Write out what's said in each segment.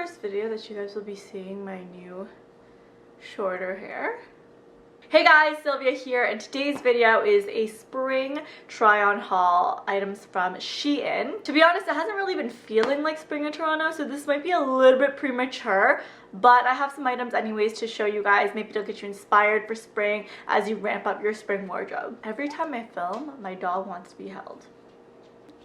first video that you guys will be seeing my new shorter hair. Hey guys, Sylvia here, and today's video is a spring try-on haul items from SHEIN. To be honest, it hasn't really been feeling like spring in Toronto, so this might be a little bit premature, but I have some items anyways to show you guys. Maybe they'll get you inspired for spring as you ramp up your spring wardrobe. Every time I film, my dog wants to be held.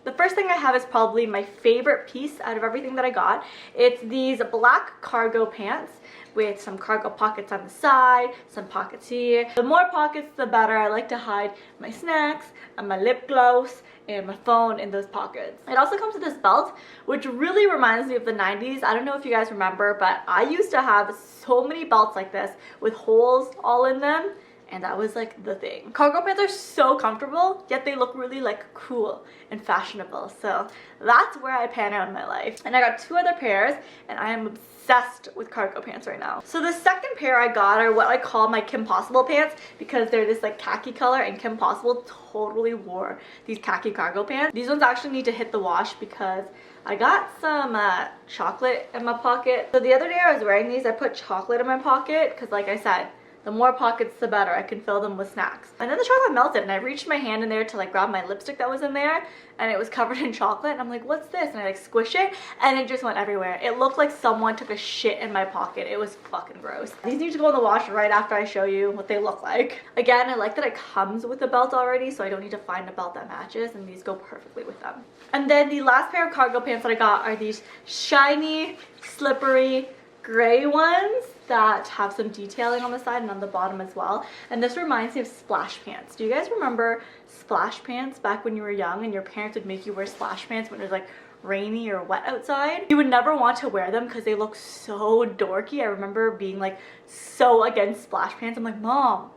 The first thing I have is probably my favorite piece out of everything that I got. It's these black cargo pants with some cargo pockets on the side, some pockets here. The more pockets, the better. I like to hide my snacks and my lip gloss and my phone in those pockets. It also comes with this belt, which really reminds me of the 90s. I don't know if you guys remember, but I used to have so many belts like this with holes all in them. And that was like the thing. Cargo pants are so comfortable, yet they look really like cool and fashionable. So that's where I pan out in my life. And I got two other pairs, and I am obsessed with cargo pants right now. So the second pair I got are what I call my Kim Possible pants, because they're this like khaki color, and Kim Possible totally wore these khaki cargo pants. These ones actually need to hit the wash because I got some chocolate in my pocket. So the other day I was wearing these, I put chocolate in my pocket because, like I said, the more pockets, the better. I can fill them with snacks. And then the chocolate melted, and I reached my hand in there to like grab my lipstick that was in there, and it was covered in chocolate. And I'm like, what's this? And I like squish it, and it just went everywhere. It looked like someone took a shit in my pocket. It was fucking gross. These need to go in the wash right after I show you what they look like. Again, I like that it comes with a belt already, so I don't need to find a belt that matches, and these go perfectly with them. And then the last pair of cargo pants that I got are these shiny, slippery, gray ones that have some detailing on the side and on the bottom as well. And this reminds me of splash pants. Do you guys remember splash pants back when you were young and your parents would make you wear splash pants when it was like rainy or wet outside? You would never want to wear them because they look so dorky. I remember being like so against splash pants. I'm like, Mom,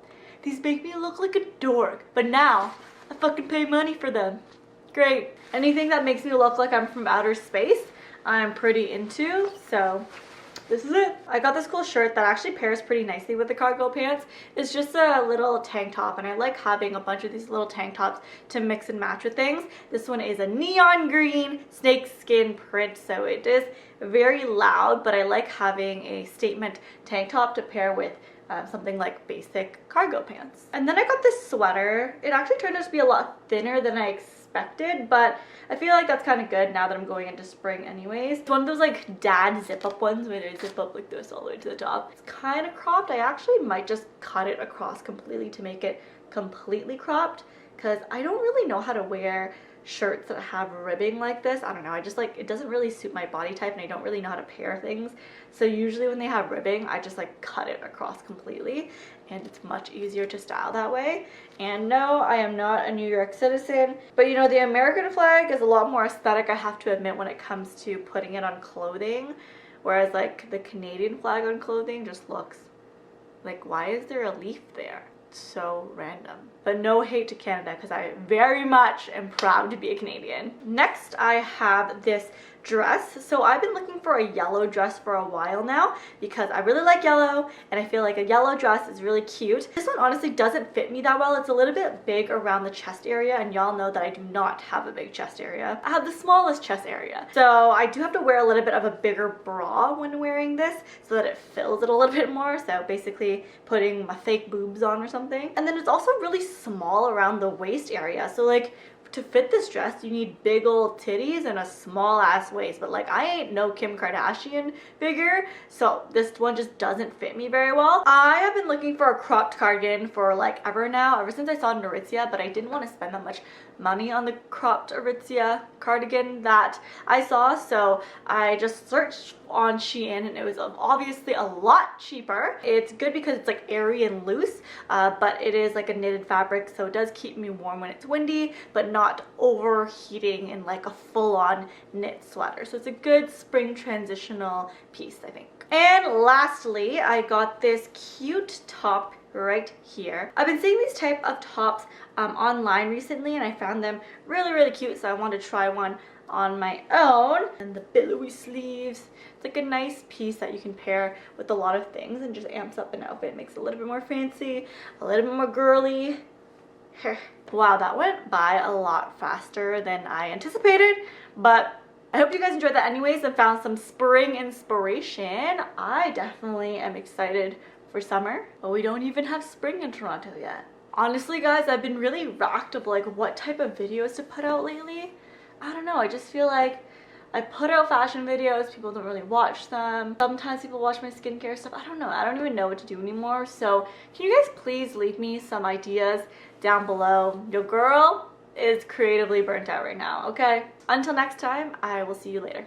these make me look like a dork. But now I fucking pay money for them. Great. Anything that makes me look like I'm from outer space, I'm pretty into. So this is it. I got this cool shirt that actually pairs pretty nicely with the cargo pants. It's just a little tank top, and I like having a bunch of these little tank tops to mix and match with things. This one is a neon green snakeskin print, so it is very loud, but I like having a statement tank top to pair with something like basic cargo pants. And then I got this sweater. It actually turned out to be a lot thinner than I expected, but I feel like that's kind of good now that I'm going into spring anyways. It's one of those like dad zip up ones where they zip up like this all the way to the top. It's kind of cropped. I actually might just cut it across completely to make it completely cropped, because I don't really know how to wear shirts that have ribbing like this. I don't know, I just like, it doesn't really suit my body type, and I don't really know how to pair things. So usually when they have ribbing, I just like cut it across completely, and it's much easier to style that way. And no, I am not a New York citizen, but you know, the American flag is a lot more aesthetic, I have to admit, when it comes to putting it on clothing, whereas like the Canadian flag on clothing just looks like, why is there a leaf there? So random. But no hate to Canada, because I very much am proud to be a Canadian. Next, I have this dress. So I've been looking for a yellow dress for a while now because I really like yellow, and I feel like a yellow dress is really cute. This one honestly doesn't fit me that well. It's a little bit big around the chest area, and y'all know that I do not have a big chest area. I have the smallest chest area. So I do have to wear a little bit of a bigger bra when wearing this so that it fills it a little bit more. So basically putting my fake boobs on or something. And then it's also really small around the waist area. So like, to fit this dress, you need big old titties and a small ass waist, but like, I ain't no Kim Kardashian figure, so this one just doesn't fit me very well. I have been looking for a cropped cardigan for like ever now, ever since I saw Aritzia, but I didn't want to spend that much money on the cropped Aritzia cardigan that I saw, so I just searched on SHEIN, and it was obviously a lot cheaper. It's good because it's like airy and loose, but it is like a knitted fabric, so it does keep me warm when it's windy, but not overheating in like a full-on knit sweater. So it's a good spring transitional piece, I think. And lastly, I got this cute top right here. I've been seeing these type of tops online recently, and I found them really cute, so I wanted to try one on my own. And the billowy sleeves, it's like a nice piece that you can pair with a lot of things and just amps up an outfit, makes it a little bit more fancy, a little bit more girly. Wow, that went by a lot faster than I anticipated, but I hope you guys enjoyed that anyways and found some spring inspiration. I definitely am excited for summer, but we don't even have spring in Toronto yet. Honestly guys, I've been really racked of like what type of videos to put out lately. I don't know, I just feel like I put out fashion videos, people don't really watch them. Sometimes people watch my skincare stuff. I don't know, I don't even know what to do anymore. So can you guys please leave me some ideas down below? Your girl is creatively burnt out right now, okay? Until next time, I will see you later.